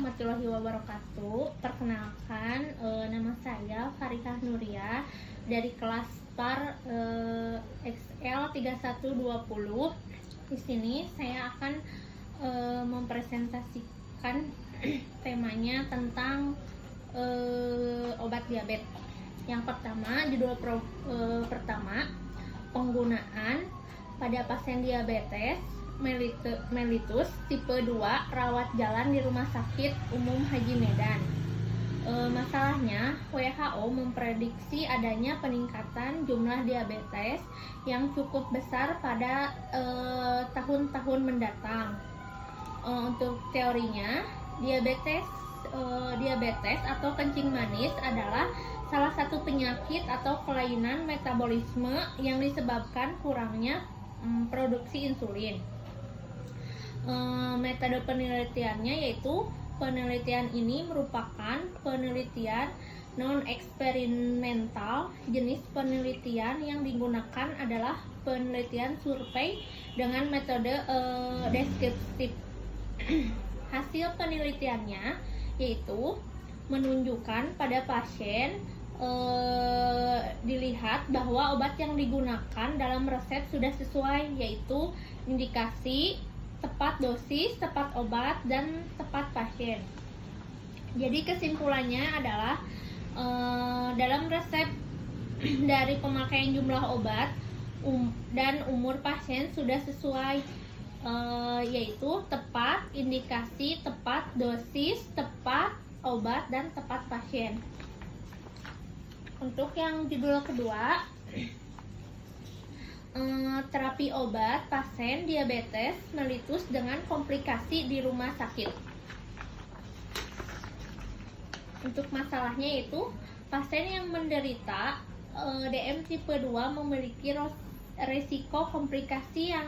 warahmatullahi wabarakatuh. Perkenalkan, nama saya Farikah Nuria dari kelas PAR XL 3120. Di sini saya akan mempresentasikan temanya tentang obat diabetes. Yang pertama, judul pertama, penggunaan pada pasien diabetes mellitus tipe 2 rawat jalan di Rumah Sakit Umum Haji Medan. Masalahnya, WHO memprediksi adanya peningkatan jumlah diabetes yang cukup besar pada tahun-tahun mendatang. Untuk teorinya, diabetes atau kencing manis adalah salah satu penyakit atau kelainan metabolisme yang disebabkan kurangnya produksi insulin. Metode penelitiannya yaitu penelitian ini merupakan penelitian non-eksperimental. Jenis penelitian yang digunakan adalah penelitian survei dengan metode deskriptif. Hasil penelitiannya yaitu menunjukkan pada pasien dilihat bahwa obat yang digunakan dalam resep sudah sesuai, yaitu indikasi, tepat dosis, tepat obat, dan tepat pasien. Jadi kesimpulannya adalah dalam resep dari pemakaian jumlah obat dan umur pasien sudah sesuai, yaitu tepat indikasi, tepat dosis, tepat obat, dan tepat pasien. Untuk yang judul kedua, terapi obat pasien diabetes mellitus dengan komplikasi di rumah sakit. Untuk masalahnya yaitu pasien yang menderita DM tipe 2 memiliki resiko komplikasi yang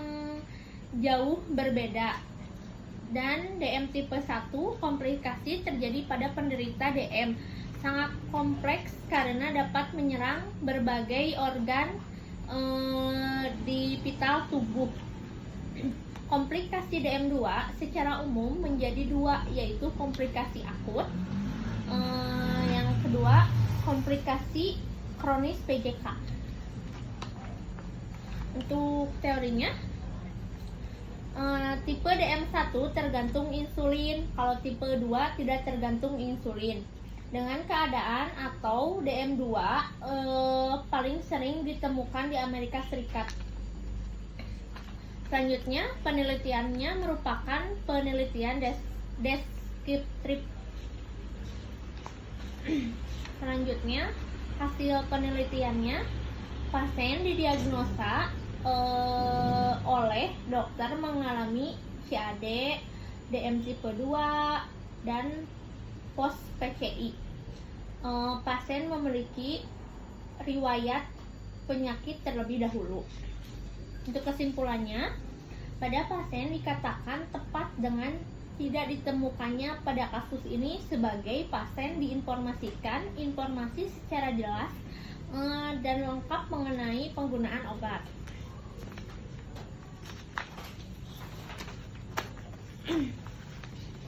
jauh berbeda. Dan DM tipe 1 komplikasi terjadi pada penderita DM sangat kompleks karena dapat menyerang berbagai organ di vital tubuh. Komplikasi DM2 secara umum menjadi dua, yaitu komplikasi akut, yang kedua komplikasi kronis PJK. Untuk teorinya, tipe DM1 tergantung insulin, kalau tipe 2 tidak tergantung insulin. Dengan keadaan atau DM2 paling sering ditemukan di Amerika Serikat. Selanjutnya, penelitiannya merupakan penelitian deskriptif. Selanjutnya, hasil penelitiannya, pasien didiagnosa oleh dokter mengalami CAD, DM tipe 2, dan post PCI. Pasien memiliki riwayat penyakit terlebih dahulu. Untuk kesimpulannya, pada pasien dikatakan tepat dengan tidak ditemukannya pada kasus ini sebagai pasien diinformasikan informasi secara jelas dan lengkap mengenai penggunaan obat.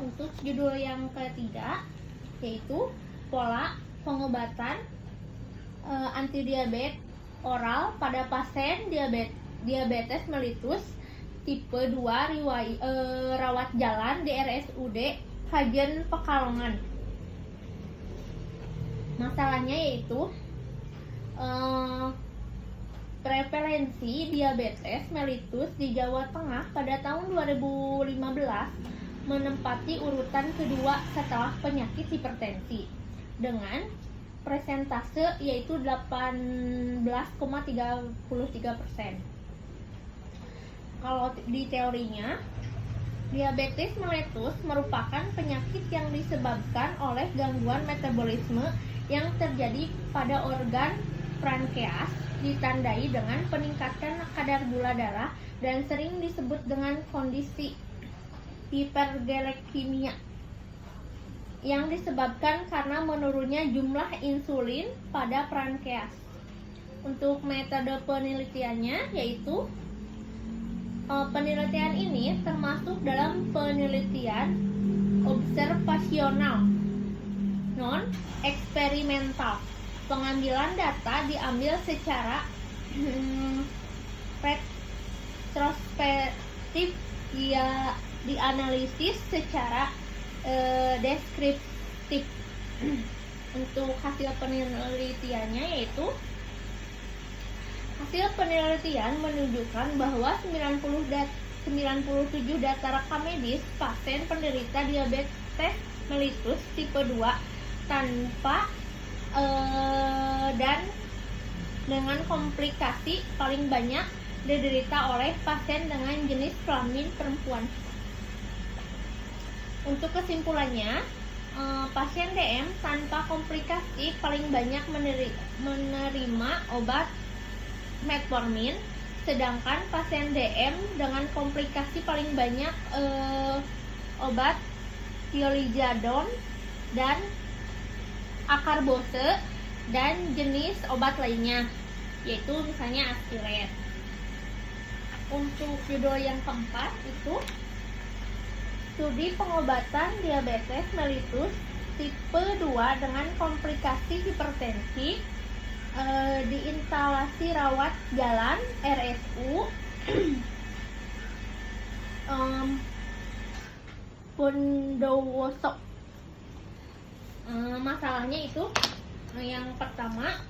Untuk judul yang ketiga, yaitu pola pengobatan antidiabetes oral pada pasien diabetes mellitus tipe 2 rawat jalan di RSUD Kajen Pekalongan. Masalahnya yaitu prevalensi diabetes mellitus di Jawa Tengah pada tahun 2015 menempati urutan kedua setelah penyakit hipertensi dengan persentase yaitu 18,33%. Kalau di teorinya, diabetes mellitus merupakan penyakit yang disebabkan oleh gangguan metabolisme yang terjadi pada organ pankreas, ditandai dengan peningkatan kadar gula darah dan sering disebut dengan kondisi hiperglikemia yang disebabkan karena menurunnya jumlah insulin pada pankreas. Untuk metode penelitiannya yaitu penelitian ini termasuk dalam penelitian observasi observasional, non eksperimental. Pengambilan data diambil secara retrospektif, dia dianalisis secara deskriptif. Untuk hasil penelitiannya yaitu hasil penelitian menunjukkan bahwa 97 data rekam medis pasien penderita diabetes mellitus tipe 2 tanpa dan dengan komplikasi paling banyak diderita oleh pasien dengan jenis kelamin perempuan. Untuk kesimpulannya, pasien DM tanpa komplikasi paling banyak menerima obat metformin, sedangkan pasien DM dengan komplikasi paling banyak obat thiolizadone dan akarbose dan jenis obat lainnya, yaitu misalnya aspirin. Untuk judul yang keempat itu studi pengobatan diabetes mellitus tipe 2 dengan komplikasi hipertensi di instalasi rawat jalan RSU Bondowoso. Masalahnya itu yang pertama,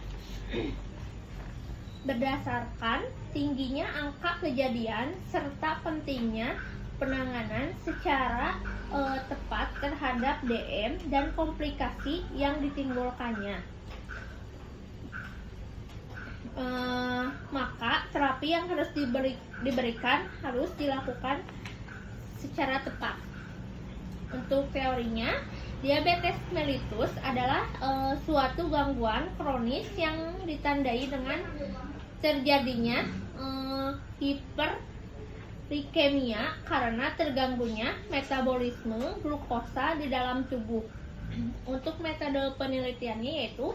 berdasarkan tingginya angka kejadian serta pentingnya penanganan secara tepat terhadap DM dan komplikasi yang ditimbulkannya, maka terapi yang harus diberikan harus dilakukan secara tepat. Untuk teorinya, diabetes mellitus adalah suatu gangguan kronis yang ditandai dengan terjadinya hiperglikemia karena terganggunya metabolisme glukosa di dalam tubuh. Untuk metode penelitiannya yaitu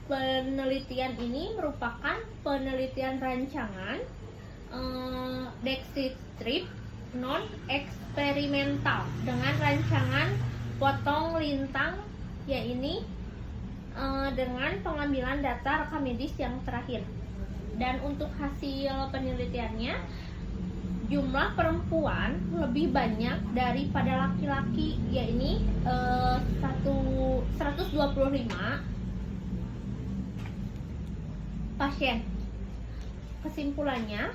penelitian ini merupakan penelitian rancangan dextrip non eksperimental dengan rancangan potong lintang, yaitu dengan pengambilan data rekam medis yang terakhir. Dan untuk hasil penelitiannya, jumlah perempuan lebih banyak daripada laki-laki, yaitu 125 pasien. Kesimpulannya,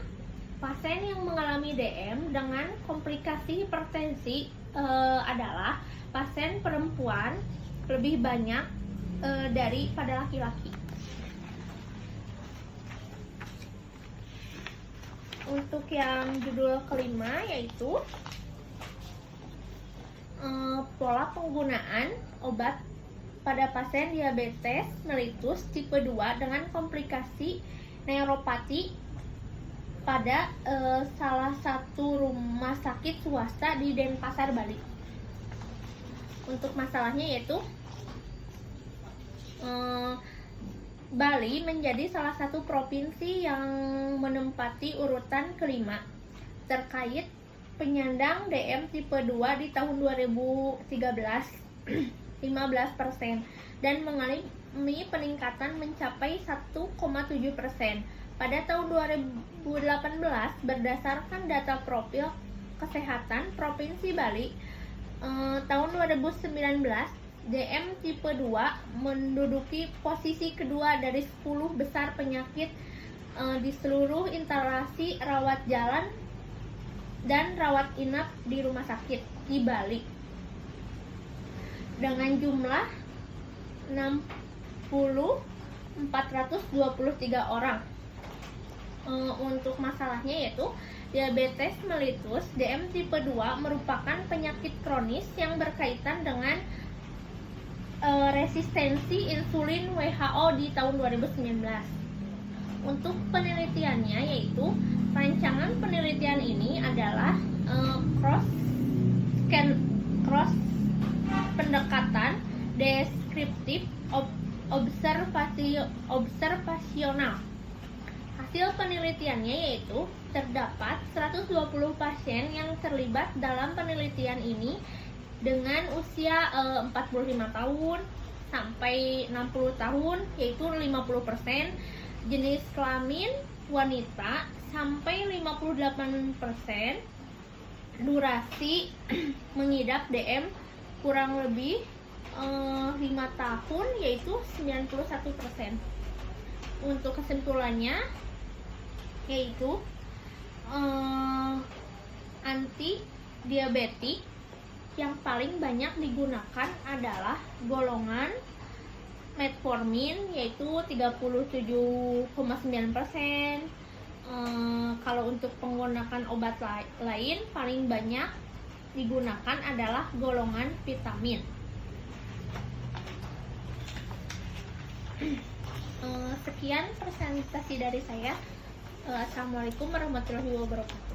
pasien yang mengalami DM dengan komplikasi hipertensi adalah pasien perempuan lebih banyak daripada laki-laki. Untuk yang judul kelima yaitu pola penggunaan obat pada pasien diabetes mellitus tipe 2 dengan komplikasi neuropati pada salah satu rumah sakit swasta di Denpasar, Bali. Untuk masalahnya yaitu Bali menjadi salah satu provinsi yang menempati urutan kelima terkait penyandang DM tipe 2 di tahun 2013 15% dan mengalami peningkatan mencapai 1,7%. Pada tahun 2018 berdasarkan data profil kesehatan Provinsi Bali tahun 2019, DM tipe 2 menduduki posisi kedua dari 10 besar penyakit di seluruh instalasi rawat jalan dan rawat inap di rumah sakit di Bali dengan jumlah 60.423 orang. Untuk masalahnya yaitu diabetes mellitus DM tipe 2 merupakan penyakit kronis yang berkaitan dengan resistensi insulin WHO di tahun 2019. Untuk penelitiannya yaitu rancangan penelitian ini adalah cross pendekatan deskriptif observasional. Hasil penelitiannya yaitu terdapat 120 pasien yang terlibat dalam penelitian ini dengan usia 45 tahun sampai 60 tahun yaitu 50%, jenis kelamin wanita sampai 58%, durasi mengidap DM kurang lebih 5 tahun yaitu 91%. Untuk kesimpulannya yaitu anti diabetik yang paling banyak digunakan adalah golongan metformin yaitu 37,9%. Kalau untuk penggunaan obat lain paling banyak digunakan adalah golongan vitamin. Sekian presentasi dari saya. Assalamualaikum warahmatullahi wabarakatuh.